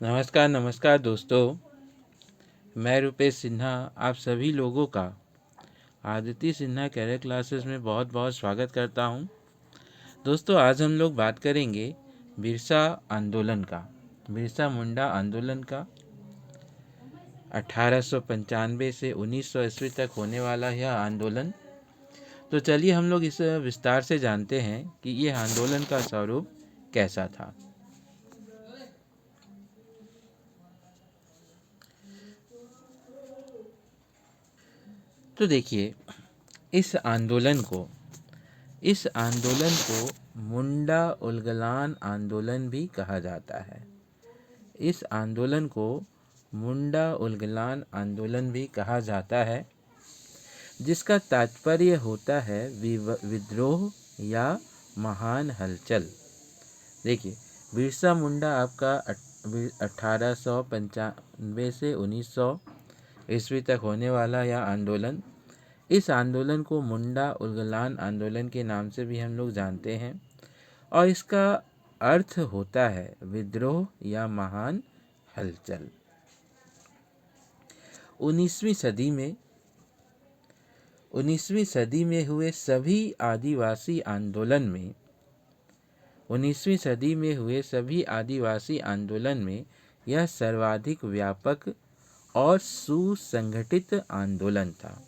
नमस्कार नमस्कार दोस्तों, मैं रुपेश सिन्हा आप सभी लोगों का आदित्य सिन्हा कैरियर क्लासेस में बहुत बहुत स्वागत करता हूं। दोस्तों, आज हम लोग बात करेंगे बिरसा आंदोलन का, बिरसा मुंडा आंदोलन का। 1895 से 1900 ईस्वी तक होने वाला यह आंदोलन। तो चलिए हम लोग इस विस्तार से जानते हैं कि यह आंदोलन का स्वरूप कैसा था। तो देखिए, इस आंदोलन को मुंडा उलगलान आंदोलन भी कहा जाता है। इस आंदोलन को मुंडा उलगलान आंदोलन भी कहा जाता है, जिसका तात्पर्य होता है विद्रोह या महान हलचल। देखिए, बिरसा मुंडा आपका 1895 से 1900 ईस्वी तक होने वाला यह आंदोलन, इस आंदोलन को मुंडा उलगलान आंदोलन के नाम से भी हम लोग जानते हैं, और इसका अर्थ होता है विद्रोह या महान हलचल। 19वीं सदी में हुए सभी आदिवासी आंदोलन में यह सर्वाधिक व्यापक और सुसंगठित आंदोलन था।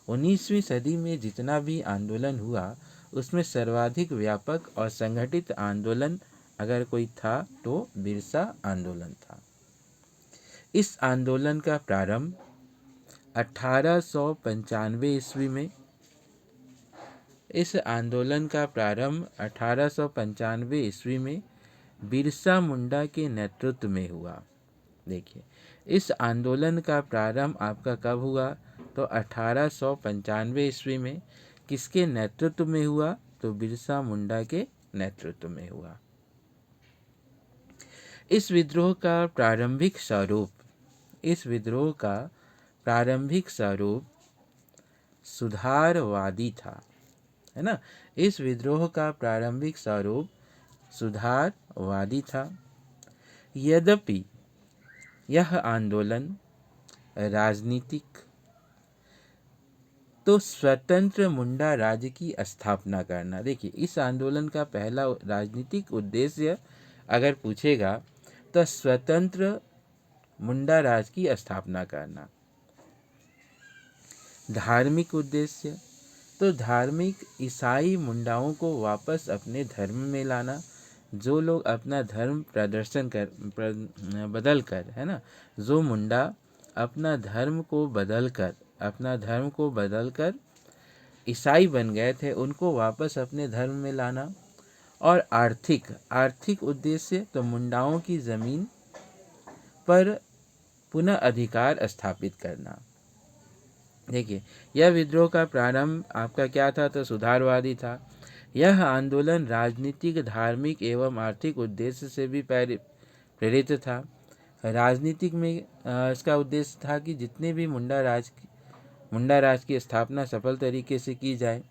19वीं सदी में जितना भी आंदोलन हुआ, उसमें सर्वाधिक व्यापक और संगठित आंदोलन अगर कोई था तो बिरसा आंदोलन था। इस आंदोलन का प्रारंभ 1895 ईस्वी में बिरसा मुंडा के नेतृत्व में हुआ। देखिए, इस आंदोलन का प्रारंभ आपका कब हुआ? तो 1895 ईस्वी में। किसके नेतृत्व में हुआ? तो बिरसा मुंडा के नेतृत्व में हुआ। इस विद्रोह का प्रारंभिक स्वरूप सुधारवादी था, है ना। इस विद्रोह का प्रारंभिक स्वरूप सुधारवादी था। यद्यपि यह आंदोलन राजनीतिक, तो स्वतंत्र मुंडा राज्य की स्थापना करना। देखिए, इस आंदोलन का पहला राजनीतिक उद्देश्य अगर पूछेगा तो स्वतंत्र मुंडा राज्य की स्थापना करना। धार्मिक उद्देश्य, तो धार्मिक ईसाई मुंडाओं को वापस अपने धर्म में लाना। जो लोग अपना धर्म बदल कर, है ना, जो मुंडा अपना धर्म को बदल कर ईसाई बन गए थे, उनको वापस अपने धर्म में लाना। और आर्थिक उद्देश्य, तो मुंडाओं की जमीन पर पुनः अधिकार स्थापित करना। देखिए, यह विद्रोह का प्रारंभ आपका क्या था? तो सुधारवादी था। यह आंदोलन राजनीतिक, धार्मिक एवं आर्थिक उद्देश्य से भी प्रेरित था। राजनीतिक में इसका उद्देश्य था कि जितने भी मुंडा राज की स्थापना सफल तरीके से की जाए।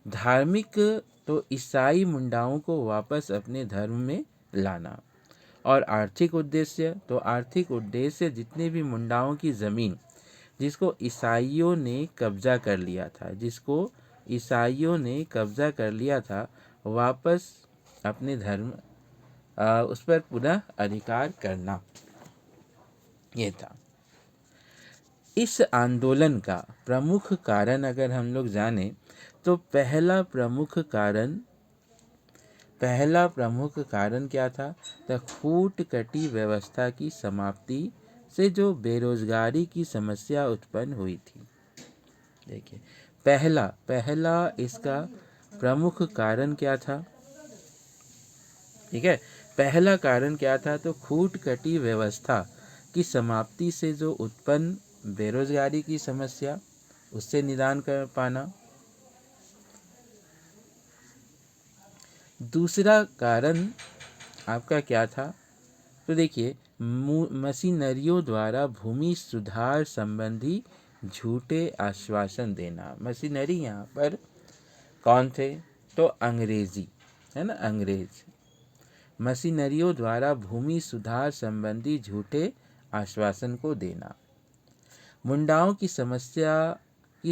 धार्मिक, तो ईसाई मुंडाओं को वापस अपने धर्म में लाना। और आर्थिक उद्देश्य, तो आर्थिक उद्देश्य जितने भी मुंडाओं की ज़मीन जिसको ईसाइयों ने कब्जा कर लिया था, वापस अपने धर्म उस पर पुनः अधिकार करना, ये था। इस आंदोलन का प्रमुख कारण अगर हम लोग जाने, तो पहला प्रमुख कारण क्या था? तो फूट कटी व्यवस्था की समाप्ति से जो बेरोजगारी की समस्या उत्पन्न हुई थी। देखिए, पहला इसका प्रमुख कारण क्या था? ठीक है, पहला कारण क्या था? तो फूट कटी व्यवस्था की समाप्ति से जो उत्पन्न बेरोजगारी की समस्या, उससे निदान कर पाना। दूसरा कारण आपका क्या था? तो देखिए, मशीनरियों द्वारा भूमि सुधार संबंधी झूठे आश्वासन देना। मशीनरी यहाँ पर कौन थे? तो अंग्रेजी, है ना, अंग्रेज। मशीनरियों द्वारा भूमि सुधार संबंधी झूठे आश्वासन को देना, मुंडाओं की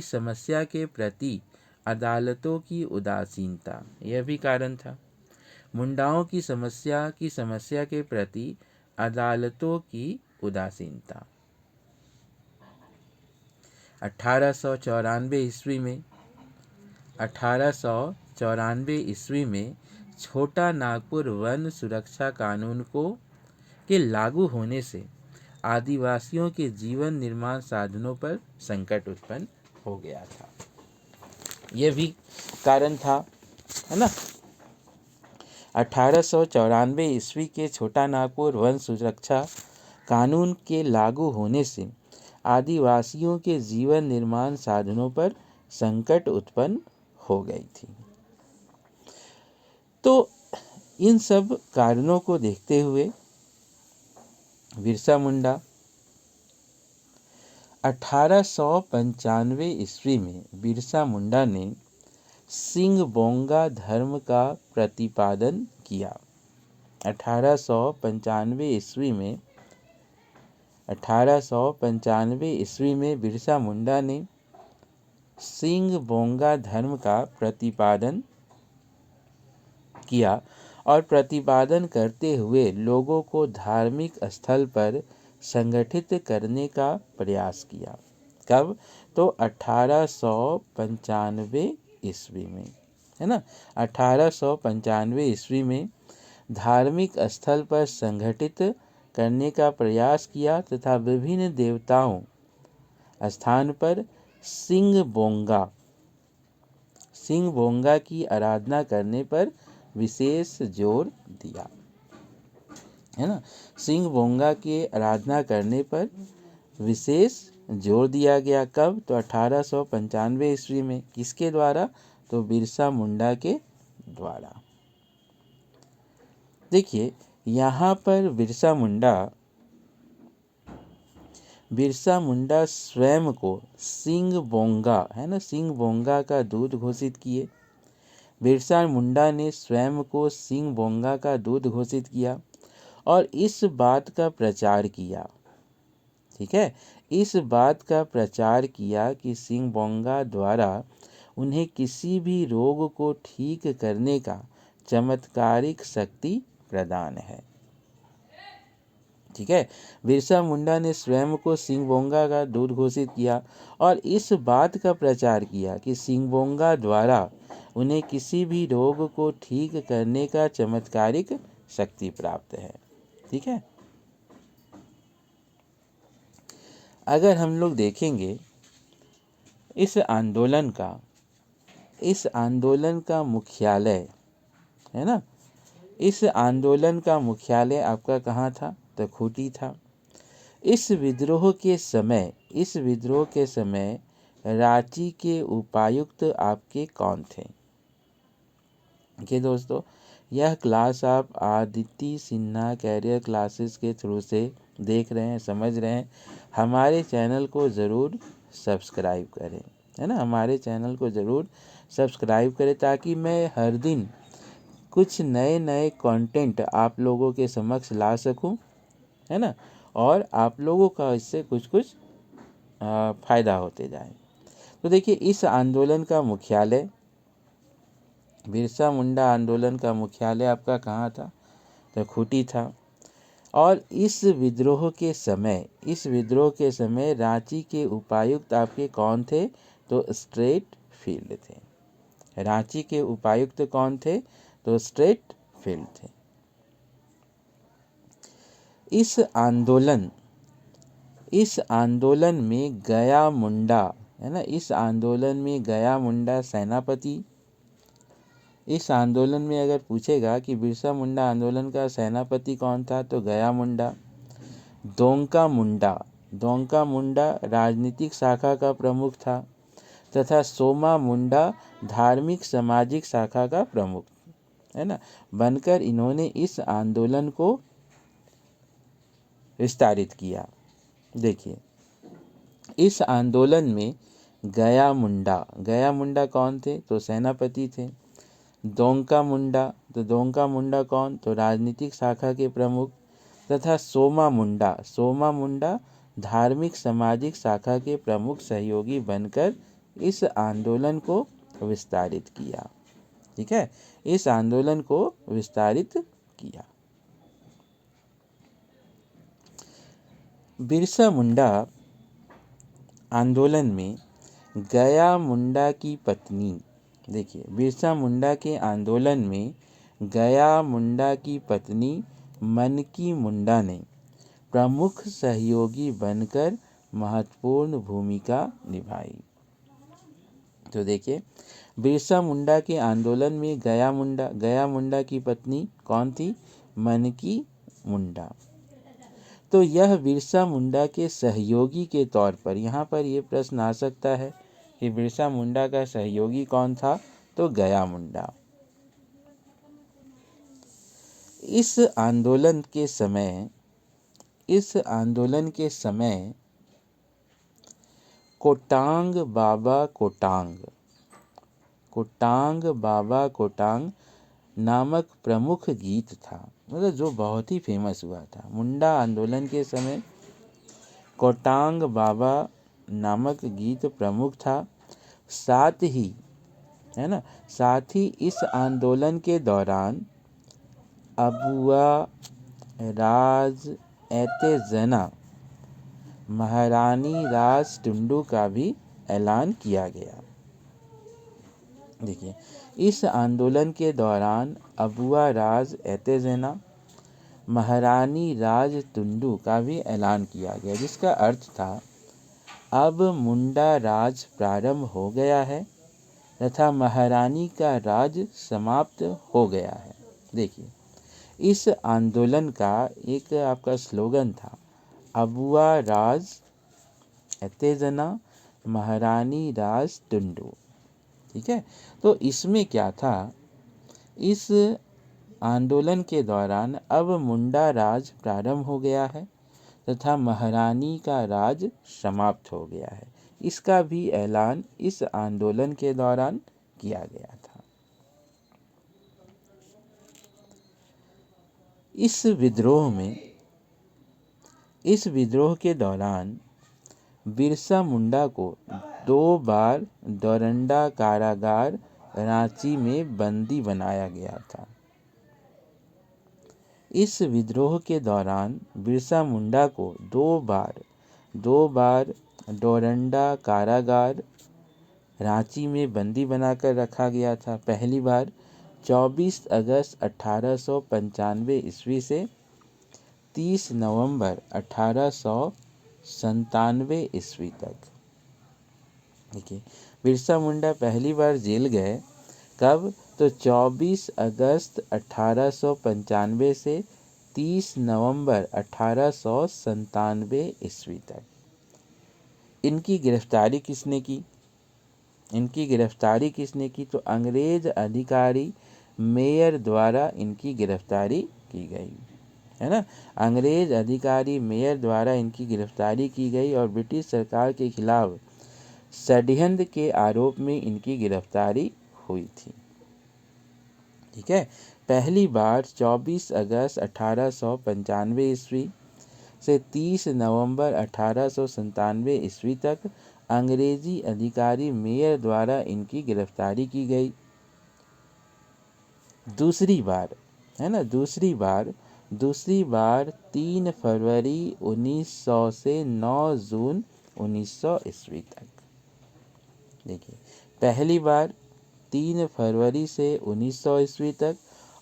समस्या के प्रति अदालतों की उदासीनता, यह भी कारण था। मुंडाओं की समस्या के प्रति अदालतों की उदासीनता। 1894 ईस्वी में छोटा नागपुर वन सुरक्षा कानून के लागू होने से आदिवासियों के जीवन निर्माण साधनों पर संकट उत्पन्न हो गया था। यह भी कारण था, है ना। 1894 ईस्वी के छोटा नागपुर वन सुरक्षा कानून के लागू होने से आदिवासियों के जीवन निर्माण साधनों पर संकट उत्पन्न हो गई थी। तो इन सब कारणों को देखते हुए बिरसा मुंडा 1895 ईस्वी में बिरसा मुंडा ने सिंह बोंगा धर्म का प्रतिपादन किया। 1895 ईस्वी में बिरसा मुंडा ने सिंह बोंगा धर्म का प्रतिपादन किया और प्रतिपादन करते हुए लोगों को धार्मिक स्थल पर संगठित करने का प्रयास किया। कब? तो 1895 ईस्वी में, है ना। 1895 ईस्वी में धार्मिक स्थल पर संगठित करने का प्रयास किया तथा विभिन्न देवताओं स्थान पर सिंह बोंगा की आराधना करने पर विशेष जोर दिया, है ना। सिंह बोंगा के आराधना करने पर विशेष जोर दिया गया। कब? तो 1895 ईस्वी में। किसके द्वारा? तो बिरसा मुंडा के द्वारा। देखिए यहाँ पर बिरसा मुंडा स्वयं को सिंह बोंगा, है ना, सिंह बोंगा का दूत घोषित किए। बिरसा मुंडा ने स्वयं को सिंह बोंगा का दूत घोषित किया और इस बात का प्रचार किया, ठीक है, इस बात का प्रचार किया कि सिंह बोंगा द्वारा उन्हें किसी भी रोग को ठीक करने का चमत्कारिक शक्ति प्रदान है। ठीक है, बिरसा मुंडा ने स्वयं को सिंह बोंगा का दूत घोषित किया और इस बात का प्रचार किया कि सिंह बोंगा द्वारा उन्हें किसी भी रोग को ठीक करने का चमत्कारिक शक्ति प्राप्त है। ठीक है, अगर हम लोग देखेंगे इस आंदोलन का मुख्यालय, है ना, इस आंदोलन का मुख्यालय आपका कहाँ था? तो खूंटी था। इस विद्रोह के समय रांची के उपायुक्त आपके कौन थे? देखिए दोस्तों, यह क्लास आप आदित्य सिन्हा कैरियर क्लासेस के थ्रू से देख रहे हैं, समझ रहे हैं। हमारे चैनल को ज़रूर सब्सक्राइब करें, है ना, हमारे चैनल को ज़रूर सब्सक्राइब करें ताकि मैं हर दिन कुछ नए नए कंटेंट आप लोगों के समक्ष ला सकूं, है ना, और आप लोगों का इससे कुछ फ़ायदा होते जाए। तो देखिए, इस आंदोलन का मुख्यालय, बिरसा मुंडा आंदोलन का मुख्यालय आपका कहाँ था? तो खूंटी था। और इस विद्रोह के समय रांची के उपायुक्त आपके कौन थे? तो स्ट्रेटफील्ड थे। रांची के उपायुक्त कौन थे? तो स्ट्रेटफील्ड थे। इस आंदोलन में गया मुंडा, है ना, इस आंदोलन में गया मुंडा सेनापति। इस आंदोलन में अगर पूछेगा कि बिरसा मुंडा आंदोलन का सेनापति कौन था? तो गया मुंडा। दोंका मुंडा राजनीतिक शाखा का प्रमुख था तथा सोमा मुंडा धार्मिक सामाजिक शाखा का प्रमुख, है ना, बनकर इन्होंने इस आंदोलन को विस्तारित किया। देखिए, इस आंदोलन में गया मुंडा कौन थे? तो सेनापति थे। दोंका तो दोंका मुंडा कौन, तो राजनीतिक शाखा के प्रमुख, तथा सोमा मुंडा धार्मिक सामाजिक शाखा के प्रमुख सहयोगी बनकर इस आंदोलन को विस्तारित किया। ठीक है, इस आंदोलन को विस्तारित किया। बिरसा मुंडा आंदोलन में गया मुंडा की पत्नी, देखिए बिरसा मुंडा के आंदोलन में गया मुंडा की पत्नी मनकी मुंडा ने प्रमुख सहयोगी बनकर महत्वपूर्ण भूमिका निभाई। तो देखिए बिरसा मुंडा के आंदोलन में गया मुंडा की पत्नी कौन थी, मनकी मुंडा। तो यह बिरसा मुंडा के सहयोगी के तौर पर, यहाँ पर यह प्रश्न आ सकता है कि बिरसा मुंडा का सहयोगी कौन था, तो गया मुंडा। इस आंदोलन के समय कोटांग बाबा कोटांग नामक प्रमुख गीत था, मतलब जो बहुत ही फेमस हुआ था। मुंडा आंदोलन के समय कोटांग बाबा नामक गीत प्रमुख था। साथ ही इस आंदोलन के दौरान अबुआ राज एते जना महारानी राज टुंडू का भी ऐलान किया गया। देखिए इस आंदोलन के दौरान अबुआ राज एते जना महारानी राज टुंडू का भी ऐलान किया गया, जिसका अर्थ था अब मुंडा राज प्रारंभ हो गया है तथा महारानी का राज समाप्त हो गया है। देखिए इस आंदोलन का एक आपका स्लोगन था, अबुआ राज एते जना महारानी राज टुंडू। ठीक है, तो इसमें क्या था, इस आंदोलन के दौरान अब मुंडा राज प्रारंभ हो गया है तथा महारानी का राज समाप्त हो गया है, इसका भी ऐलान इस आंदोलन के दौरान किया गया था। इस विद्रोह के दौरान बिरसा मुंडा को 2 बार डोरंडा कारागार रांची में बंदी बनाया गया था। इस विद्रोह के दौरान बिरसा मुंडा को 2 बार डोरंडा कारागार रांची में बंदी बनाकर रखा गया था। पहली बार 24 अगस्त 1895 ईस्वी से 30 नवंबर 1897 ईस्वी तक। देखिए बिरसा मुंडा पहली बार जेल गए कब, तो 24 अगस्त 1895 से 30 नवंबर 1897 ईस्वी तक। इनकी गिरफ्तारी किसने की, तो अंग्रेज अधिकारी मेयर द्वारा इनकी गिरफ्तारी की गई, है ना। अंग्रेज अधिकारी मेयर द्वारा इनकी गिरफ्तारी की गई और ब्रिटिश सरकार के खिलाफ षड्यंत्र के आरोप में इनकी गिरफ्तारी हुई थी। ठीक है, पहली बार 24 अगस्त 1895 ईस्वी से 30 नवंबर 1897 ईस्वी तक अंग्रेजी अधिकारी मेयर द्वारा इनकी गिरफ्तारी की गई। दूसरी बार 3 फरवरी 1900 से 9 जून 1900 ईस्वी तक। देखिए पहली बार 3 फरवरी से 1900 ईस्वी तक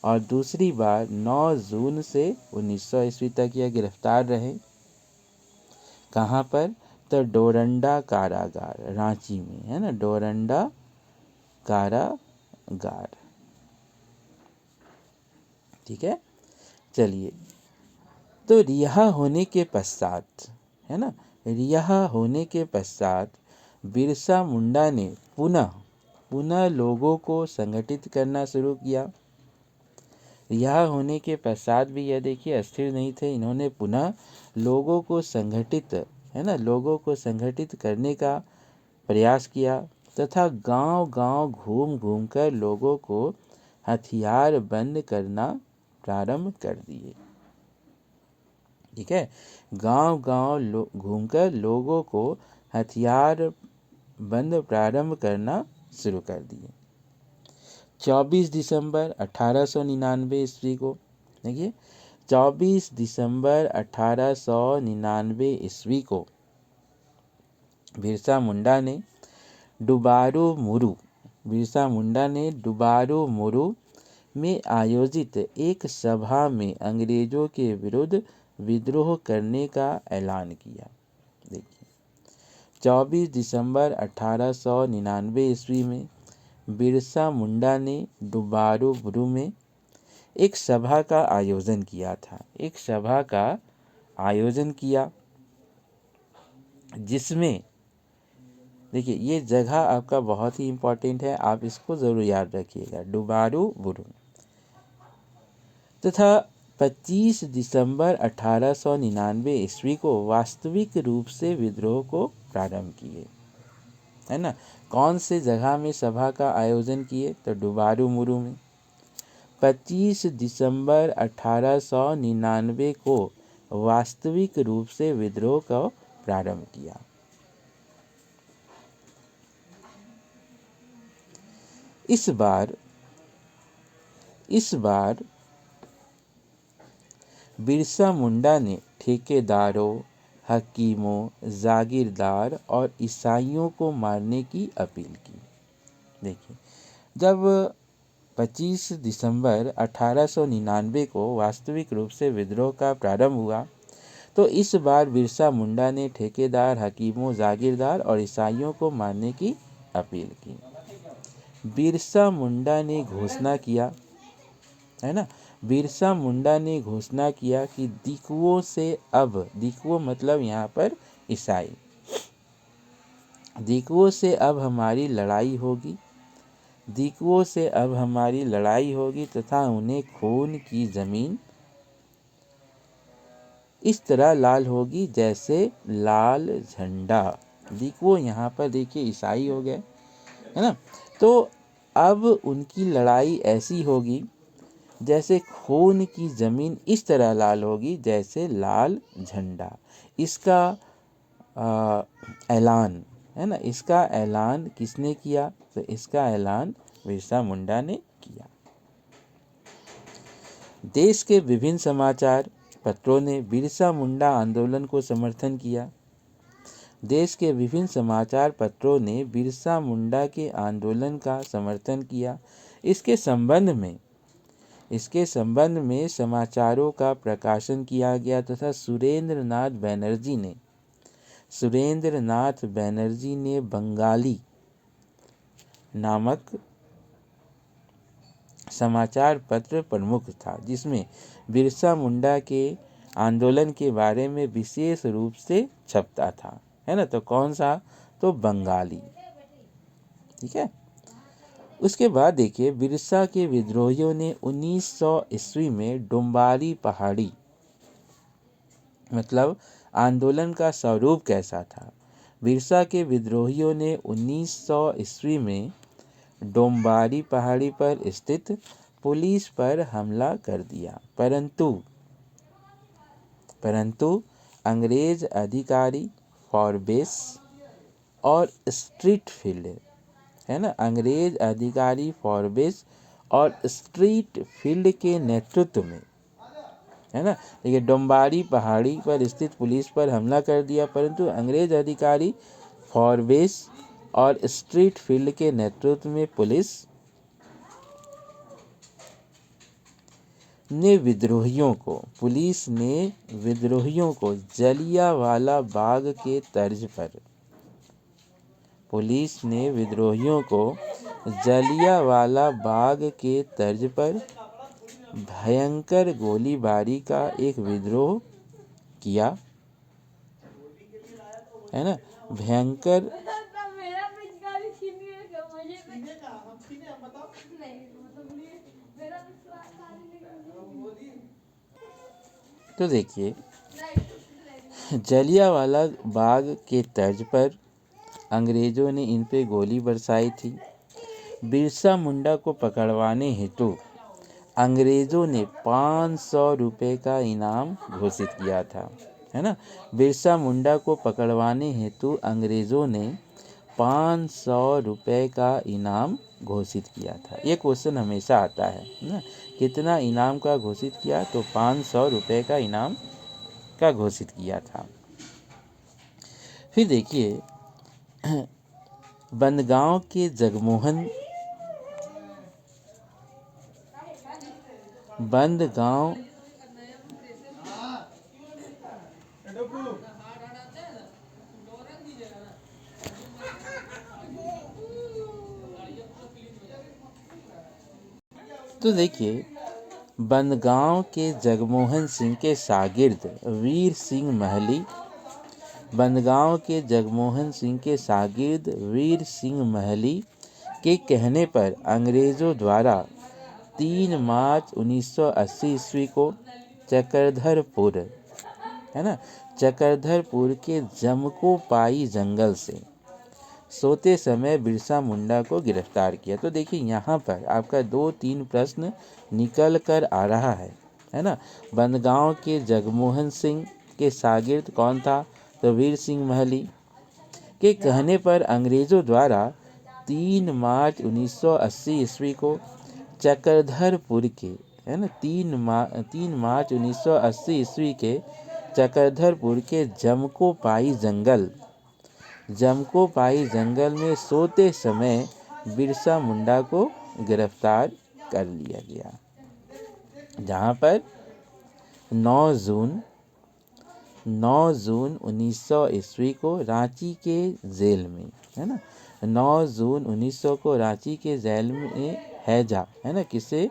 और दूसरी बार 9 जून से 1900 ईस्वी तक यह गिरफ्तार रहे। कहाँ पर, तो डोरंडा कारागार रांची में, है ना, डोरंडा कारागार। ठीक है, चलिए तो रिहा होने के पश्चात बिरसा मुंडा ने पुनः लोगों को संगठित करना शुरू किया। रिहा होने के पश्चात भी यह देखिए अस्थिर नहीं थे, इन्होंने पुनः लोगों को संगठित करने का प्रयास किया तथा गांव-गांव घूम कर लोगों को हथियार बंद करना प्रारंभ कर दिए। ठीक है, गांव-गांव घूमकर लोगों को हथियार बंद प्रारंभ करना शुरू कर दिए। 24 दिसंबर 1899 ईस्वी को, देखिए 24 दिसंबर 1899 ईस्वी को बिरसा मुंडा ने डुबारू मुरू में आयोजित एक सभा में अंग्रेजों के विरुद्ध विद्रोह करने का ऐलान किया। देखिए 24 दिसंबर 1899 ईस्वी में बिरसा मुंडा ने डुबारू मुरू में एक सभा का आयोजन किया था। एक सभा का आयोजन किया जिसमें, देखिए ये जगह आपका बहुत ही इम्पोर्टेंट है, आप इसको ज़रूर याद रखिएगा, डुबारू बुरू। तथा 25 दिसंबर 1899 ईस्वी को वास्तविक रूप से विद्रोह को प्रारंभ किए, है ना। कौन से जगह में सभा का आयोजन किए, तो डुबारू मुरू में। 25 दिसंबर 1899 को वास्तविक रूप से विद्रोह का प्रारंभ किया। इस बार बिरसा मुंडा ने ठेकेदारों, हकीमों, जागीरदार और ईसाइयों को मारने की अपील की। देखिए जब 25 दिसंबर 1899 को वास्तविक रूप से विद्रोह का प्रारंभ हुआ, तो इस बार बिरसा मुंडा ने ठेकेदार, हकीमों, जागीरदार और ईसाइयों को मारने की अपील की। बिरसा मुंडा ने घोषणा किया, है ना, बिरसा मुंडा ने घोषणा किया कि दिकुओं से अब, दिकुओं मतलब यहाँ पर ईसाई, दिकुओं से अब हमारी लड़ाई होगी, दिकुओं से अब हमारी लड़ाई होगी तथा उन्हें खून की जमीन इस तरह लाल होगी जैसे लाल झंडा। दिकुओं यहाँ पर देखिए ईसाई हो गए, है ना। तो अब उनकी लड़ाई ऐसी होगी जैसे खून की जमीन इस तरह लाल होगी जैसे लाल झंडा। इसका ऐलान, है ना, इसका ऐलान किसने किया, तो इसका ऐलान बिरसा मुंडा ने किया। देश के विभिन्न समाचार पत्रों ने बिरसा मुंडा आंदोलन को समर्थन किया। देश के विभिन्न समाचार पत्रों ने बिरसा मुंडा के आंदोलन का समर्थन किया। इसके संबंध में समाचारों का प्रकाशन किया गया तथा सुरेंद्र नाथ बनर्जी ने बंगाली नामक समाचार पत्र प्रमुख था, जिसमें बिरसा मुंडा के आंदोलन के बारे में विशेष रूप से छपता था, है ना। तो कौन सा, तो बंगाली। ठीक है, उसके बाद देखिए बिरसा के विद्रोहियों ने 1900 ईस्वी में डोम्बारी पहाड़ी, मतलब आंदोलन का स्वरूप कैसा था। बिरसा के विद्रोहियों ने 1900 ईस्वी में डोम्बारी पहाड़ी पर स्थित पुलिस पर हमला कर दिया, परंतु अंग्रेज अधिकारी फॉरबेस और स्ट्रीटफील्ड, है ना, अंग्रेज अधिकारी फॉरबेस और स्ट्रीटफील्ड के नेतृत्व में, है ना, देखिए डोम्बारी पहाड़ी पर स्थित पुलिस पर हमला कर दिया, परंतु अंग्रेज अधिकारी फॉरबेस और स्ट्रीटफील्ड के नेतृत्व में पुलिस ने विद्रोहियों को जलियांवाला बाग के तर्ज पर भयंकर गोलीबारी का एक विद्रोह किया, है ना, भयंकर। तो देखिए जलियांवाला बाग के तर्ज पर अंग्रेजों ने इन पे गोली बरसाई थी। बिरसा मुंडा को पकड़वाने हेतु अंग्रेजों ने 500 रुपये का इनाम घोषित किया था, है ना। बिरसा मुंडा को पकड़वाने हेतु अंग्रेजों ने 500 रुपये का इनाम घोषित किया था। ये क्वेश्चन हमेशा आता है ना, कितना इनाम का घोषित किया, तो 500 रुपये का इनाम का घोषित किया था। फिर देखिए बंदगांव के जगमोहन बंदगांव तो देखिए बंदगांव के जगमोहन सिंह के शागिर्द वीर सिंह महली बंदगांव के जगमोहन सिंह के शागिर्द वीर सिंह महली के कहने पर अंग्रेजों द्वारा 3 मार्च 1980 ईस्वी को चक्रधरपुर, है ना, चक्रधरपुर के जमकोपाई जंगल से सोते समय बिरसा मुंडा को गिरफ्तार किया। तो देखिए यहाँ पर आपका 2-3 प्रश्न निकल कर आ रहा है ना। बंदगांव के जगमोहन सिंह के शागिर्द कौन था, तो वीर सिंह महली के कहने पर अंग्रेजों द्वारा 3 मार्च 1980 ईस्वी को चक्रधरपुर के, है ना, 3 मार्च 1980 ईस्वी के चक्रधरपुर के जमकोपाई जंगल में सोते समय बिरसा मुंडा को गिरफ्तार कर लिया गया, जहां पर 9 जून 1900 ईस्वी को रांची के जेल में, है ना, 9 जून 1900 को रांची के जेल में हैजा, है ना, किससे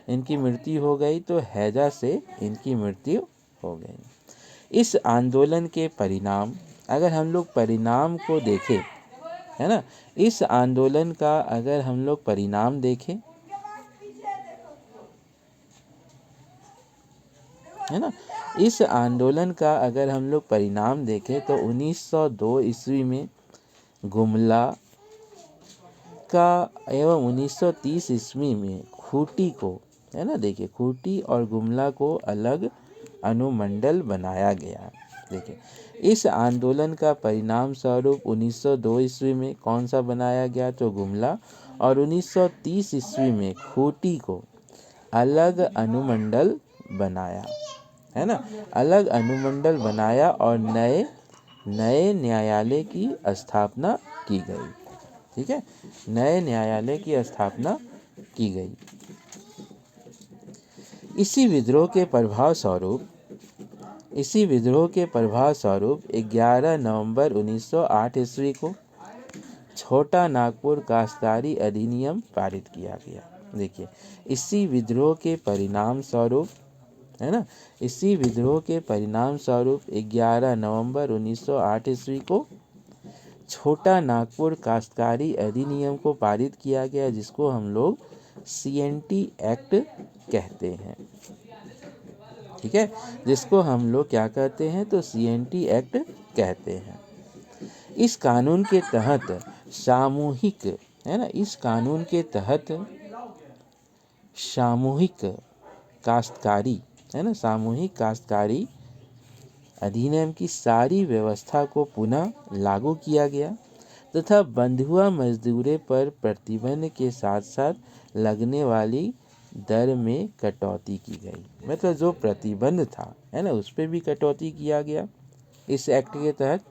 इनकी मृत्यु हो गई, तो हैजा से इनकी मृत्यु हो गई। इस आंदोलन के परिणाम, अगर हम लोग परिणाम को देखें, है ना, इस आंदोलन का अगर हम लोग परिणाम देखें, है ना, इस आंदोलन का अगर हम लोग परिणाम देखें तो 1902 ईस्वी में गुमला का एवं 1930 ईस्वी में खूंटी को, है ना, देखिए खूंटी और गुमला को अलग अनुमंडल बनाया गया। देखिए इस आंदोलन का परिणाम स्वरूप 1902 ईस्वी में कौन सा बनाया गया, तो गुमला, और 1930 ईस्वी में खूंटी को अलग अनुमंडल बनाया, है ना, अलग अनुमंडल बनाया और नए न्यायालय की स्थापना की गई। ठीक है, नए न्यायालय की स्थापना की गई। इसी विद्रोह के प्रभाव स्वरूप 11 नवंबर 1908 ईस्वी को छोटा नागपुर काश्तकारी अधिनियम पारित किया गया। देखिए इसी विद्रोह के परिणाम स्वरूप, है ना, इसी विद्रोह के परिणाम स्वरूप 11 नवंबर 1908 ईस्वी को छोटा नागपुर काश्तकारी अधिनियम को पारित किया गया, जिसको हम लोग CNT एक्ट कहते हैं। ठीक है, जिसको हम लोग क्या कहते हैं, तो CNT एक्ट कहते हैं। इस कानून के तहत सामूहिक, है ना, इस कानून के तहत सामूहिक काश्तकारी, है ना, सामूहिक काश्तकारी अधिनियम की सारी व्यवस्था को पुनः लागू किया गया तथा बंधुआ मजदूरी पर प्रतिबंध के साथ साथ लगने वाली दर में कटौती की गई। मतलब जो प्रतिबंध था, है ना, उस पर भी कटौती किया गया इस एक्ट के तहत।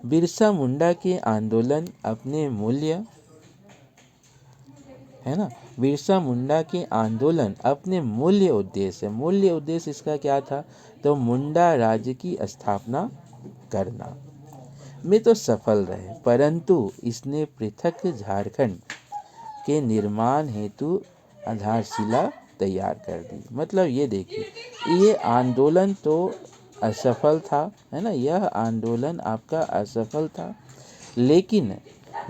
बिरसा मुंडा के आंदोलन अपने मूल्य, है ना, बिरसा मुंडा के आंदोलन अपने मूल्य उद्देश्य इसका क्या था, तो मुंडा राज्य की स्थापना करना में तो सफल रहे, परंतु इसने पृथक झारखंड के निर्माण हेतु आधारशिला तैयार कर दी। मतलब ये देखिए ये आंदोलन तो असफल था, है ना, यह आंदोलन आपका असफल था, लेकिन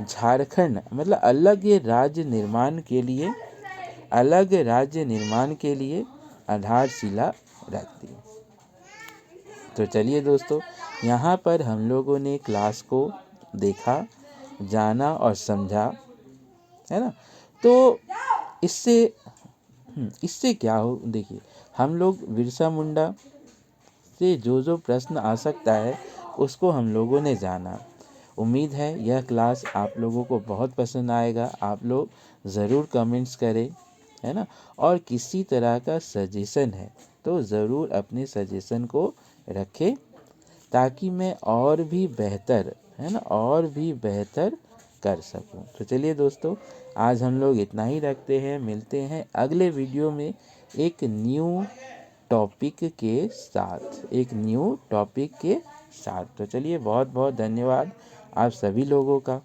झारखंड मतलब अलग राज्य निर्माण के लिए आधारशिला रख दी। तो चलिए दोस्तों, यहाँ पर हम लोगों ने क्लास को देखा, जाना और समझा, है ना। तो इससे इससे क्या हो, देखिए हम लोग बिरसा मुंडा से जो जो प्रश्न आ सकता है उसको हम लोगों ने जाना। उम्मीद है यह क्लास आप लोगों को बहुत पसंद आएगा। आप लोग ज़रूर कमेंट्स करें, है ना। और किसी तरह का सजेशन है तो ज़रूर अपने सजेशन को रखें, ताकि मैं और भी बेहतर, है ना, और भी बेहतर कर सकूं। तो चलिए दोस्तों, आज हम लोग इतना ही रखते हैं। मिलते हैं अगले वीडियो में एक न्यू टॉपिक के साथ, एक न्यू टॉपिक के साथ। तो चलिए, बहुत बहुत धन्यवाद आप सभी लोगों का।